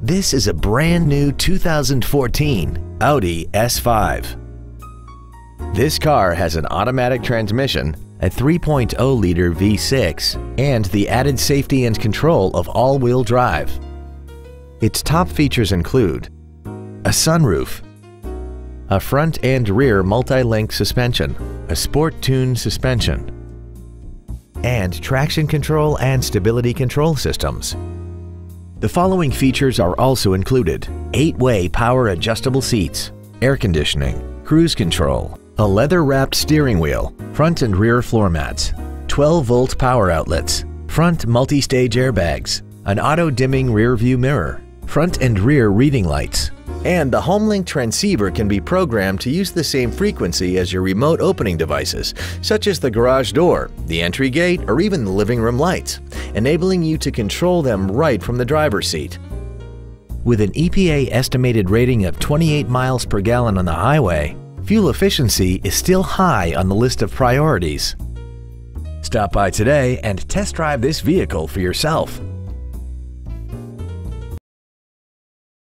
This is a brand new 2014 Audi S5. This car has an automatic transmission, a 3.0-liter V6, and the added safety and control of all-wheel drive. Its top features include a sunroof, a front and rear multi-link suspension, a sport-tuned suspension, and traction control and stability control systems. The following features are also included: 8-way power adjustable seats, air conditioning, cruise control, a leather-wrapped steering wheel, front and rear floor mats, 12-volt power outlets, front multi-stage airbags, an auto-dimming rear-view mirror, front and rear reading lights, and the HomeLink transceiver can be programmed to use the same frequency as your remote opening devices, such as the garage door, the entry gate, or even the living room lights, enabling you to control them right from the driver's seat. With an EPA estimated rating of 28 miles per gallon on the highway, fuel efficiency is still high on the list of priorities. Stop by today and test drive this vehicle for yourself.